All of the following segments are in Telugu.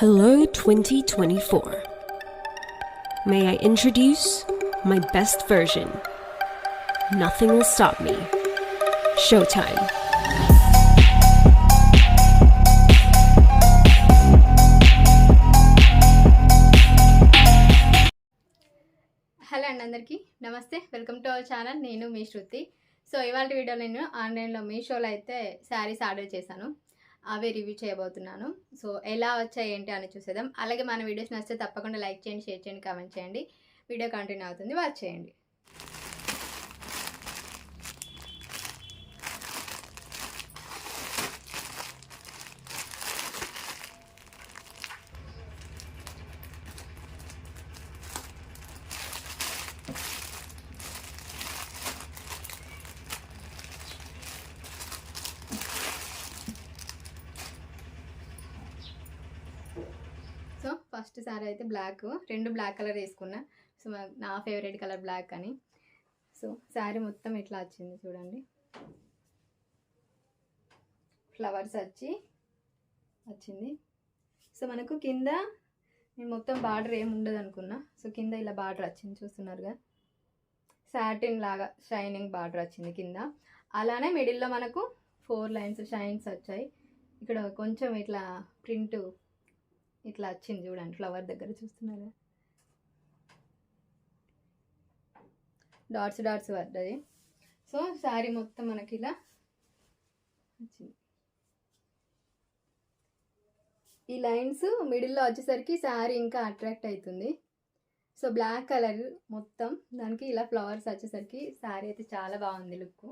Hello 2024. May I introduce my best version? Nothing will stop me. Showtime. Hello అండి, అందరికీ నమస్తే. Welcome to our channel. నేను మీ శృతి. సో ఇవాళ వీడియో నేను ఆన్లైన్లో మీషోలో అయితే శారీస్ ఆర్డర్ చేశాను, అవే రివ్యూ చేయబోతున్నాను. సో ఎలా వచ్చాయి ఏంటి అని చూసేద్దాం. అలాగే మన వీడియోస్ నచ్చితే తప్పకుండా లైక్ చేయండి, షేర్ చేయండి, కామెంట్ చేయండి. వీడియో కంటిన్యూ అవుతుంది, వాచ్ చేయండి. సో ఫస్ట్ సారీ అయితే బ్లాక్, రెండు బ్లాక్ కలర్ వేసుకున్నా. సో నా ఫేవరెట్ కలర్ బ్లాక్ అని. సో శారీ మొత్తం ఇట్లా వచ్చింది చూడండి, ఫ్లవర్స్ వచ్చింది. సో మనకు కింద నేను మొత్తం బార్డర్ ఏమి ఉండదు అనుకున్నా. సో కింద ఇలా బార్డర్ వచ్చింది, చూస్తున్నారుగా, సాటిన్ లాగా షైనింగ్ బార్డర్ వచ్చింది కింద. అలానే మిడిల్లో మనకు 4 లైన్స్ షైన్స్ వచ్చాయి. ఇక్కడ కొంచెం ఇట్లా ప్రింట్ ఇట్లా వచ్చింది చూడండి, ఫ్లవర్ దగ్గర చూస్తున్నారు, డాట్స్ డాట్స్ పడ్డది. సో శారీ మొత్తం మనకి ఇలా వచ్చింది. ఈ లైన్స్ మిడిల్లో వచ్చేసరికి శారీ ఇంకా అట్రాక్ట్ అవుతుంది. సో బ్లాక్ కలర్ మొత్తం దానికి ఇలా ఫ్లవర్స్ వచ్చేసరికి శారీ అయితే చాలా బాగుంది look.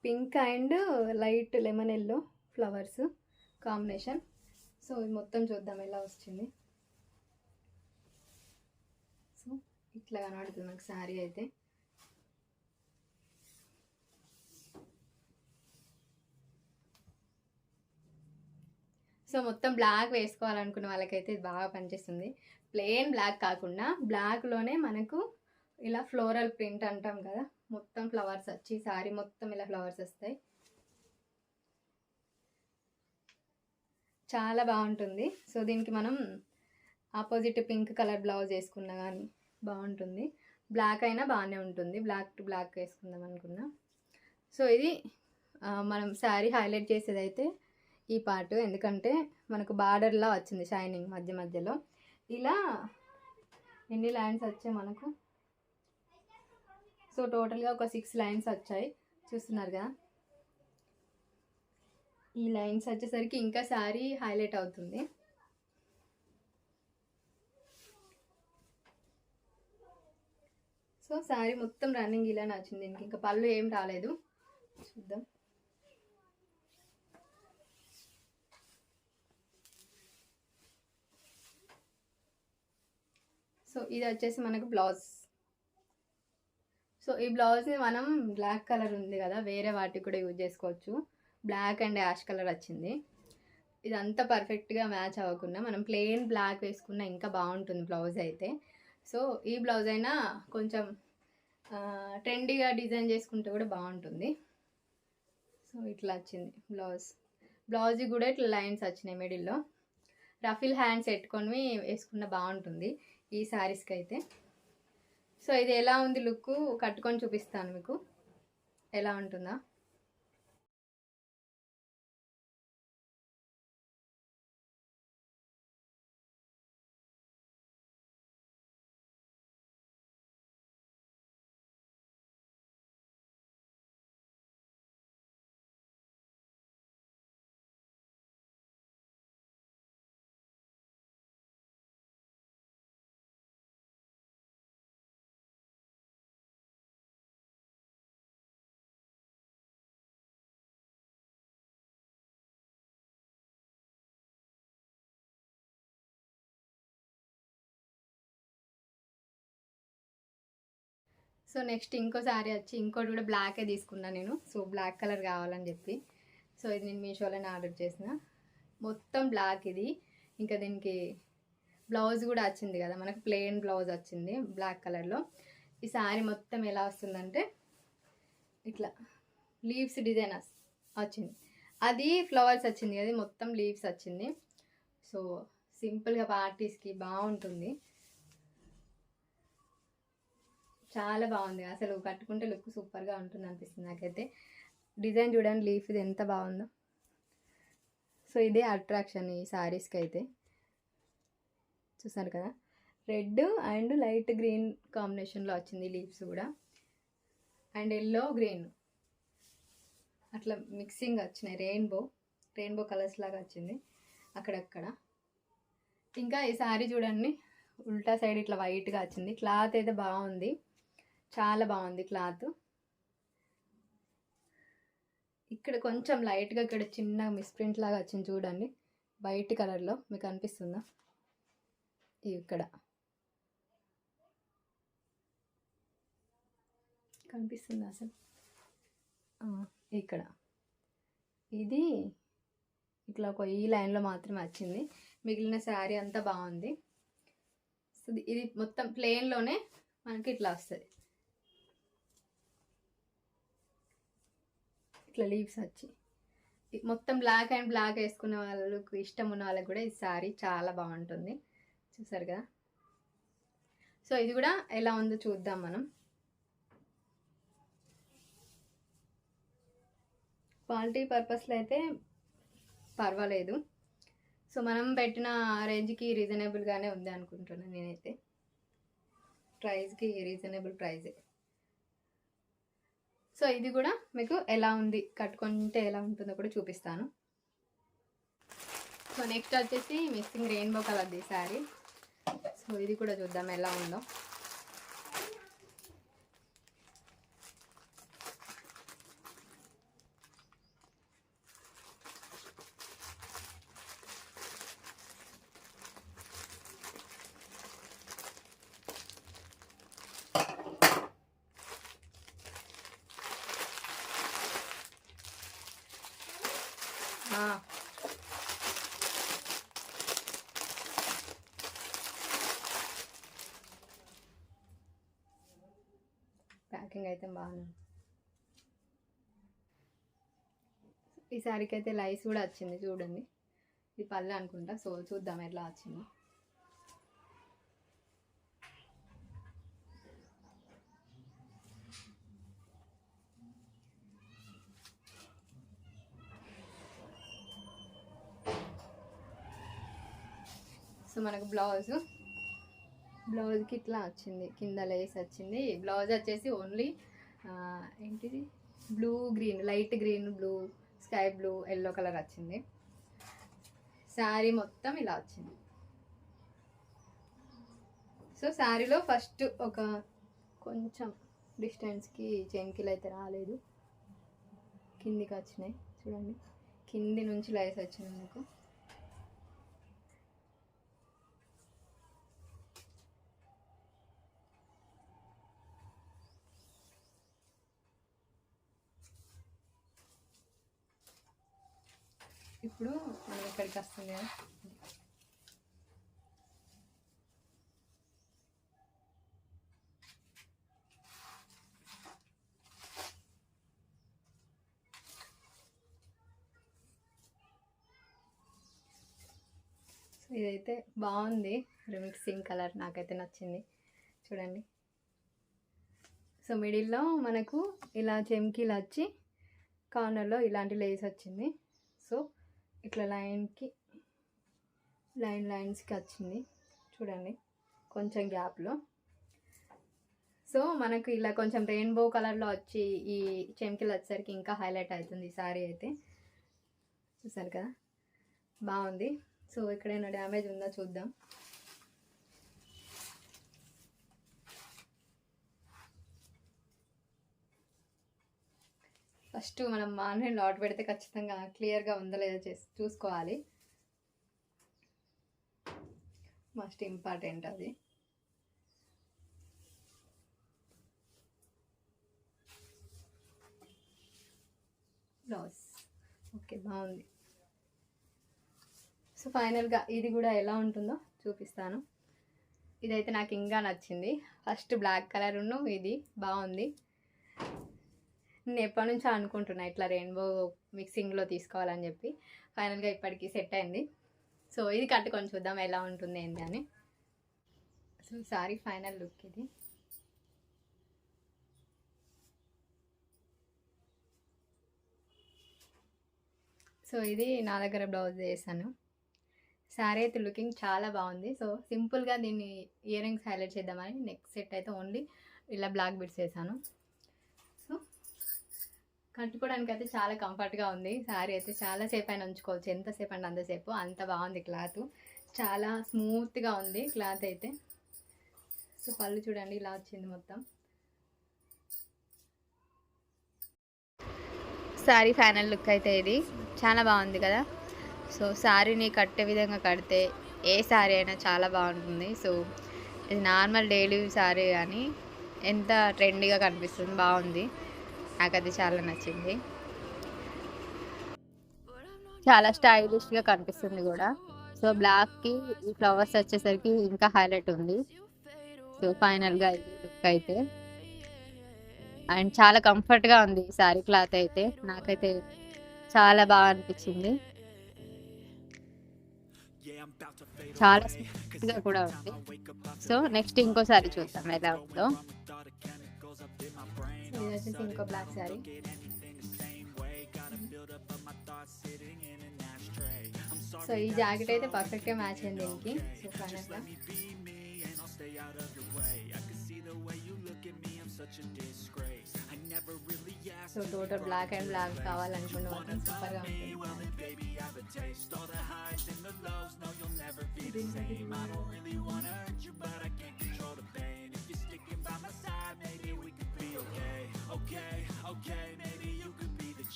Pink and light lemon yellow flowers combination. So ఇది మొత్తం చూద్దాం ఎలా వచ్చింది. సో ఇట్లా కనబడుతుంది మనకు శారీ అయితే. సో మొత్తం బ్లాక్ వేసుకోవాలనుకున్న వాళ్ళకైతే ఇది బాగా పనిచేస్తుంది. ప్లెయిన్ బ్లాక్ కాకుండా బ్లాక్లోనే మనకు ఇలా ఫ్లోరల్ ప్రింట్ అంటాం కదా, మొత్తం ఫ్లవర్స్ వచ్చి శారీ మొత్తం ఇలా ఫ్లవర్స్ వస్తాయి. చాలా బాగుంటుంది. సో దీనికి మనం ఆపోజిట్ పింక్ కలర్ బ్లౌజ్ వేసుకున్నా కానీ బాగుంటుంది. బ్లాక్ అయినా బాగానే ఉంటుంది, బ్లాక్ టు బ్లాక్ వేసుకుందాం అనుకున్నా. సో ఇది మనం శారీ హైలైట్ చేసేది అయితే ఈ పార్ట్, ఎందుకంటే మనకు బార్డర్లా వచ్చింది షైనింగ్ మధ్య మధ్యలో. ఇలా ఎన్ని లైన్స్ వచ్చాయి మనకు? సో టోటల్గా ఒక 6 లైన్స్ వచ్చాయి, చూస్తున్నారు కదా. ఈ లైన్స్ వచ్చేసరికి ఇంకా శారీ హైలైట్ అవుతుంది. సో శారీ మొత్తం రన్నింగ్ ఇలా నచ్చింది. దీనికి ఇంకా పళ్ళు ఏం రాలేదు, చూద్దాం. సో ఇది వచ్చేసి మనకు బ్లౌజ్. సో ఈ బ్లౌజ్ని మనం బ్లాక్ కలర్ ఉంది కదా, వేరే వాటికి కూడా యూజ్ చేసుకోవచ్చు. బ్లాక్ అండ్ యాష్ కలర్ వచ్చింది. ఇదంతా పర్ఫెక్ట్గా మ్యాచ్ అవ్వకుండా మనం ప్లెయిన్ బ్లాక్ వేసుకున్నా ఇంకా బాగుంటుంది బ్లౌజ్ అయితే. సో ఈ బ్లౌజ్ అయినా కొంచెం ట్రెండీగా డిజైన్ చేసుకుంటే కూడా బాగుంటుంది. సో ఇట్లా వచ్చింది బ్లౌజ్ కూడా ఇట్లా లైన్స్ వచ్చినాయి మిడిల్లో. రఫిల్ హ్యాండ్స్ పెట్టుకొని వేసుకున్న బాగుంటుంది ఈ శారీస్కి అయితే. సో ఇది ఎలా ఉంది లుక్, కట్టుకొని చూపిస్తాను మీకు ఎలా ఉంటుందా. సో నెక్స్ట్ ఇంకో శారీ వచ్చి ఇంకోటి కూడా బ్లాకే తీసుకున్నా నేను. సో బ్లాక్ కలర్ కావాలని చెప్పి. సో ఇది నేను మీషోలోనే ఆర్డర్ చేసిన, మొత్తం బ్లాక్ ఇది. ఇంకా దీనికి బ్లౌజ్ కూడా వచ్చింది కదా మనకు, ప్లెయిన్ బ్లౌజ్ వచ్చింది బ్లాక్ కలర్లో. ఈ శారీ మొత్తం ఎలా వస్తుందంటే ఇట్లా లీవ్స్ డిజైన్ వచ్చింది. అది ఫ్లవర్స్ వచ్చింది, అది మొత్తం లీవ్స్ వచ్చింది. సో సింపుల్గా పార్టీస్కి బాగుంటుంది, చాలా బాగుంది. అసలు కట్టుకుంటే లుక్ సూపర్గా ఉంటుంది అనిపిస్తుంది నాకైతే. డిజైన్ చూడండి, లీఫ్ ఇది ఎంత బాగుందో. సో ఇదే అట్రాక్షన్ ఈ శారీస్కి అయితే. చూసారు కదా, రెడ్ అండ్ లైట్ గ్రీన్ కాంబినేషన్లో వచ్చింది లీవ్స్ కూడా, అండ్ ఎల్లో గ్రీన్ అట్లా మిక్సింగ్ వచ్చినాయి, రెయిన్బో కలర్స్ లాగా వచ్చింది అక్కడక్కడ. ఇంకా ఈ శారీ చూడండి, ఉల్టా సైడ్ ఇట్లా వైట్గా వచ్చింది. క్లాత్ అయితే బాగుంది, చాలా బాగుంది క్లాత్. ఇక్కడ కొంచెం లైట్గా ఇక్కడ చిన్న మిస్ప్రింట్ లాగా వచ్చింది చూడండి, వైట్ కలర్లో. మీకు అనిపిస్తుందా? ఇక్కడ కనిపిస్తుంది అసలు, ఇక్కడ ఇది ఇట్లా ఒక ఈ లైన్లో మాత్రమే వచ్చింది, మిగిలిన శారీ అంతా బాగుంది. సో ఇది మొత్తం ప్లెయిన్లోనే మనకి ఇట్లా వస్తుంది, ఇట్లా లీవ్స్ వచ్చి. మొత్తం బ్లాక్ అండ్ బ్లాక్ వేసుకునే వాళ్ళకు ఇష్టం ఉన్న వాళ్ళకి కూడా ఈ శారీ చాలా బాగుంటుంది. చూసారు కదా. సో ఇది కూడా ఎలా ఉందో చూద్దాం మనం. క్వాలిటీ పర్పస్లో అయితే పర్వాలేదు. సో మనం పెట్టిన రేంజ్కి రీజనబుల్గానే ఉంది అనుకుంటున్నాను నేనైతే. ప్రైస్కి రీజనబుల్ ప్రైజే. సో ఇది కూడా మీకు ఎలా ఉంది, కట్టుకుంటే ఎలా ఉంటుందో కూడా చూపిస్తాను. సో నెక్స్ట్ వచ్చేసి మిక్సింగ్ రెయిన్బో కలర్ది శారీ. సో ఇది కూడా చూద్దాం ఎలా ఉందో. ప్యాకింగ్ అయితే బాగుంది. ఈ శారీకి అయితే లైస్ కూడా వచ్చింది చూడండి, ఇది పళ్ళు అనుకుంటా. సో చూద్దాం ఎట్లా వచ్చింది. సో మనకు బ్లౌజ్కి ఇట్లా వచ్చింది, కింద లేస్ వచ్చింది. బ్లౌజ్ వచ్చేసి ఓన్లీ ఏంటిది blue green, light green, blue, sky blue, yellow colour వచ్చింది. శారీ మొత్తం ఇలా వచ్చింది. సో శారీలో ఫస్ట్ ఒక కొంచెం డిస్టెన్స్కి చెంకిలు అయితే రాలేదు, కిందికి వచ్చినాయి చూడండి, కింది నుంచి లైస్ వచ్చింది మనకు. ఇప్పుడు మనం ఇక్కడికి వస్తుంది కదా, ఇదైతే బాగుంది, మిక్సింగ్ కలర్ నాకైతే నచ్చింది చూడండి. సో మిడిల్లో మనకు ఇలా చెమ్కీలు వచ్చి కార్నర్లో ఇలాంటి లేస్ వచ్చింది. సో ఇట్లా లైన్స్కి వచ్చింది చూడండి, కొంచెం గ్యాప్లో. సో మనకు ఇలా కొంచెం రెయిన్బో కలర్లో వచ్చి ఈ చెమ్కీలు వచ్చేసరికి ఇంకా హైలైట్ అవుతుంది ఈ శారీ అయితే. చూసారు కదా, బాగుంది. సో ఎక్కడైనా డ్యామేజ్ ఉందో చూద్దాం. ఫస్ట్ మనం ఆన్లైన్లో ఆర్డర్ పెడితే ఖచ్చితంగా క్లియర్గా ఉందో లేదో చూసుకోవాలి, మస్ట్ ఇంపార్టెంట్ అది. బ్లౌజ్ ఓకే బాగుంది. సో ఫైనల్గా ఇది కూడా ఎలా ఉంటుందో చూపిస్తాను. ఇదైతే నాకు ఇంకా నచ్చింది. ఫస్ట్ బ్లాక్ కలర్ ఇది బాగుంది. నేను ఎప్పటి నుంచో అనుకుంటున్నా ఇట్లా రెయిన్బో మిక్సింగ్లో తీసుకోవాలని చెప్పి ఫైనల్గా ఇప్పటికి సెట్ అయింది. సో ఇది కట్టుకొని చూద్దాం ఎలా ఉంటుంది ఏంటి అని. సో సారీ ఫైనల్ లుక్ ఇది. సో ఇది నా దగ్గర బ్లౌజ్ చేశాను. శారీ అయితే లుకింగ్ చాలా బాగుంది. సో సింపుల్గా దీన్ని ఇయర్ రింగ్స్ హైలైట్ చేద్దామని నెక్స్ట్ సెట్ అయితే ఓన్లీ ఇలా బ్లాక్ బిట్స్ వేసాను. సో కట్టుకోవడానికి అయితే చాలా కంఫర్ట్గా ఉంది. శారీ అయితే చాలాసేపు అయినా ఉంచుకోవచ్చు, ఎంతసేపు అంటే అంతసేపు, అంత బాగుంది. క్లాత్ చాలా స్మూత్గా ఉంది క్లాత్ అయితే. సో పళ్ళు చూడండి ఇలా వచ్చింది మొత్తం. శారీ ఫైనల్ లుక్ అయితే ఇది చాలా బాగుంది కదా. సో శారీని కట్టే విధంగా కడితే ఏ శారీ అయినా చాలా బాగుంటుంది. సో ఇది నార్మల్ డైలీ శారీ కానీ ఎంత ట్రెండీగా కనిపిస్తుంది, బాగుంది. నాకది చాలా నచ్చింది, చాలా స్టైలిష్గా కనిపిస్తుంది కూడా. సో బ్లాక్కి ఈ ఫ్లవర్స్ వచ్చేసరికి ఇంకా హైలైట్ ఉంది. సో ఫైనల్గా ఇది లుక్ అయితే, అండ్ చాలా కంఫర్ట్గా ఉంది ఈ శారీ క్లాత్ అయితే. నాకైతే చాలా బాగా అనిపించింది, చాలా స్మూత్గా కూడా ఉంది. సో నెక్స్ట్ ఇంకోసారి చూద్దాం ఎలా ఉందో. ఇది వచ్చేసి ఇంకో బ్లాక్ శారీ. సో ఈ జాకెట్ అయితే పర్ఫెక్ట్గా మ్యాచ్ అయింది దీనికి. సో ఫైనల్గా so total black and black కావాలనుకున్న మాత్రం సూపర్గా ఉంటుంది.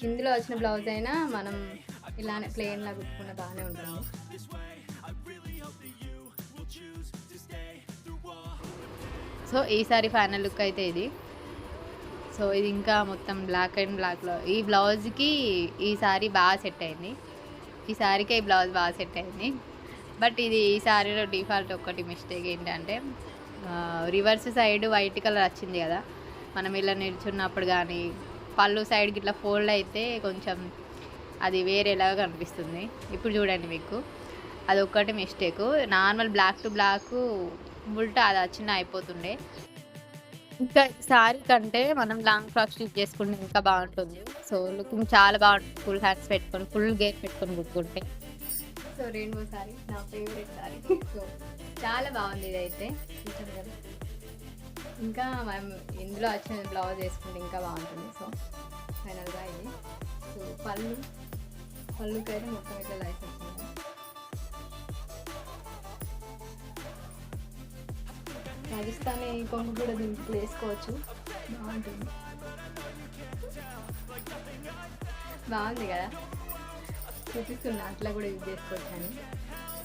ఇందులో వచ్చిన బ్లౌజ్ అయినా మనం ఇలానే ప్లెయిన్లా కుట్టుకున్న బాగానే ఉంటుంది. సో ఈసారి ఫైనల్ లుక్ అయితే ఇది. సో ఇది ఇంకా మొత్తం బ్లాక్ అండ్ బ్లాక్లో ఈ బ్లౌజ్కి ఈ సారీ బాగా సెట్ అయింది. ఈ సారీకే ఈ బ్లౌజ్ బాగా సెట్ అయింది. బట్ ఇది ఈ సారీలో డిఫాల్ట్ ఒక్కటి మిస్టేక్ ఏంటంటే రివర్స్ సైడ్ వైట్ కలర్ వచ్చింది కదా, మనం ఇలా నిల్చున్నప్పుడు కానీ పళ్ళు సైడ్కి ఇట్లా ఫోల్డ్ అయితే కొంచెం అది వేరేలాగా కనిపిస్తుంది. ఇప్పుడు చూడండి మీకు అది ఒక్కటి mistake. Normal black to black ఉల్టా అది వచ్చిన అయిపోతుండే. ఇంకా సారీ కంటే మనం లాంగ్ ఫ్రాక్ స్టిచ్ చేసుకుంటే ఇంకా బాగుంటుంది. సో లుకింగ్ చాలా బాగుంటుంది, ఫుల్ హ్యాండ్స్ పెట్టుకొని ఫుల్ గేర్ పెట్టుకొని కుట్టుకుంటే. సో రెయిన్బో సారీ నా ఫేవరెట్ సారీ. సో చాలా బాగుంది ఇదైతే, చూసారు కదా. ఇంకా మనం ఇందులో వచ్చిన బ్లౌజ్ వేసుకుంటే ఇంకా బాగుంటుంది. సో ఫైనల్గా ఇది. సో పళ్ళుకైతే మొత్తం ఇట్లా లైఫ్ వచ్చింది. రాజస్థానీ కొంగు కూడా దీనికి వేసుకోవచ్చు, బాగుంటుంది. బాగుంది కదా, చూపిస్తున్నా అట్లా కూడా యూజ్ చేసుకోవచ్చు అని.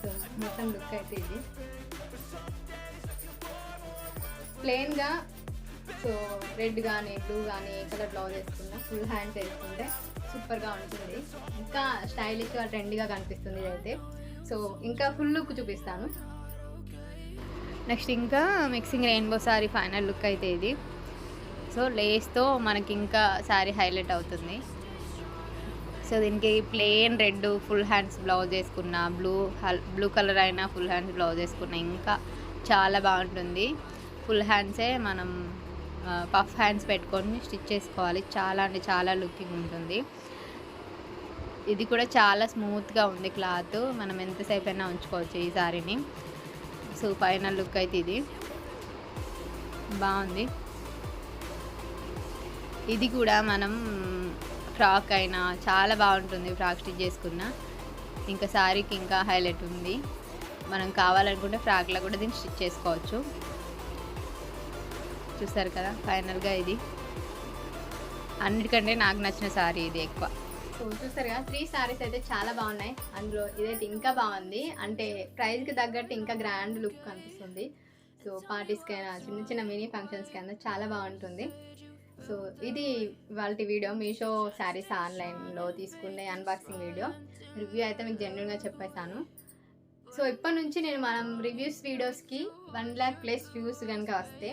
సో మొత్తం లుక్ అయితే ఇది ప్లెయిన్గా. సో రెడ్ కానీ బ్లూ కానీ ఏ కలర్ బ్లౌజ్ వేసుకున్నా ఫుల్ హ్యాండ్స్ వేసుకుంటే సూపర్గా ఉంటుంది, ఇంకా స్టైలిష్గా ట్రెండీగా కనిపిస్తుంది ఇదైతే. సో ఇంకా ఫుల్ లుక్ చూపిస్తాను. నెక్స్ట్ ఇంకా mixing rainbow sorry final look అయితే ఇది. సో లేస్తో మనకి ఇంకా శారీ హైలైట్ అవుతుంది. సో దీనికి plain red full hands blouse వేసుకున్న, బ్లూ కలర్ అయినా ఫుల్ హ్యాండ్స్ బ్లౌజ్ వేసుకున్న ఇంకా చాలా బాగుంటుంది. ఫుల్ హ్యాండ్సే మనం పఫ్ హ్యాండ్స్ పెట్టుకొని స్టిచ్ చేసుకోవాలి, చాలా అంటే చాలా లుకింగ్ ఉంటుంది. ఇది కూడా చాలా స్మూత్గా ఉంది క్లాత్, మనం ఎంతసేపు అయినా ఉంచుకోవచ్చు ఈ సారీని. సో ఫైనల్ లుక్ అయితే ఇది బాగుంది. ఇది కూడా మనం ఫ్రాక్ అయినా చాలా బాగుంటుంది, ఫ్రాక్ స్టిచ్ చేసుకున్న. ఇంకా శారీకి ఇంకా హైలైట్ ఉంది. మనం కావాలనుకుంటే ఫ్రాక్లో కూడా దీన్ని స్టిచ్ చేసుకోవచ్చు. చూసారు కదా ఫైనల్గా ఇది. అన్నిటికంటే నాకు నచ్చిన శారీ ఇది ఎక్కువ. సో చూసారు కదా 3 శారీస్ అయితే చాలా బాగున్నాయి. అందులో ఇదైతే ఇంకా బాగుంది, అంటే ప్రైస్కి తగ్గట్టు ఇంకా గ్రాండ్ లుక్ కనిపిస్తుంది. సో పార్టీస్కైనా చిన్న చిన్న మినీ ఫంక్షన్స్కి అయినా చాలా బాగుంటుంది. సో ఇది ఇవాళ వీడియో, మీషో శారీస్ ఆన్లైన్లో తీసుకునే అన్బాక్సింగ్ వీడియో. రివ్యూ అయితే మీకు జెన్యున్గా చెప్పేశాను. సో ఇప్పటి నుంచి మనం రివ్యూస్ వీడియోస్కి 1 lakh ప్లస్ వ్యూస్ కనుక వస్తే,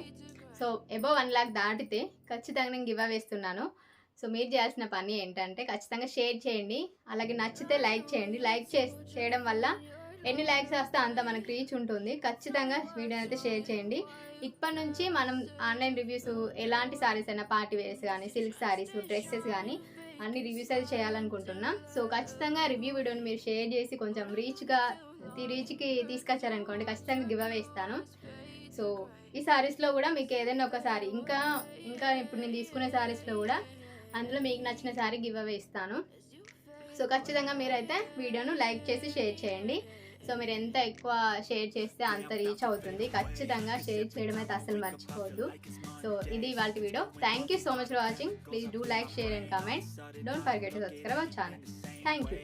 సో అబవ్ 1 lakh దాటితే ఖచ్చితంగా నేను గివ్ అవే వేస్తున్నాను. సో మీరు చేయాల్సిన పని ఏంటంటే ఖచ్చితంగా షేర్ చేయండి, అలాగే నచ్చితే లైక్ చేయండి. లైక్ చేయడం వల్ల ఎన్ని లైక్స్ వస్తే అంత మనకు రీచ్ ఉంటుంది. ఖచ్చితంగా వీడియో అయితే షేర్ చేయండి. ఇప్పటి నుంచి మనం ఆన్లైన్ రివ్యూస్ ఎలాంటి సారీస్ అయినా పార్టీ వేర్స్ కానీ, సిల్క్ సారీస్, డ్రెస్సెస్ కానీ అన్ని రివ్యూస్ అయితే చేయాలనుకుంటున్నాం. సో ఖచ్చితంగా రివ్యూ వీడియోని మీరు షేర్ చేసి కొంచెం రీచ్కి తీసుకొచ్చారనుకోండి, ఖచ్చితంగా గివ్ అవే ఇస్తాను. సో ఈ సారీస్లో కూడా మీకు ఏదైనా ఒక సారీ ఇంకా ఇప్పుడు నేను తీసుకునే సారీస్లో కూడా అందులో మీకు నచ్చిన సారీ గివ్ అవే ఇస్తాను. సో ఖచ్చితంగా మీరైతే వీడియోను లైక్ చేసి షేర్ చేయండి. సో మీరు ఎంత ఎక్కువ షేర్ చేస్తే అంత రీచ్ అవుతుంది. ఖచ్చితంగా షేర్ చేయడం అయితే అసలు మర్చిపోవద్దు. సో ఇది ఇవాళ video. Thank you so much for watching. Please do like, share and comment. Don't forget to subscribe our channel. Thank you.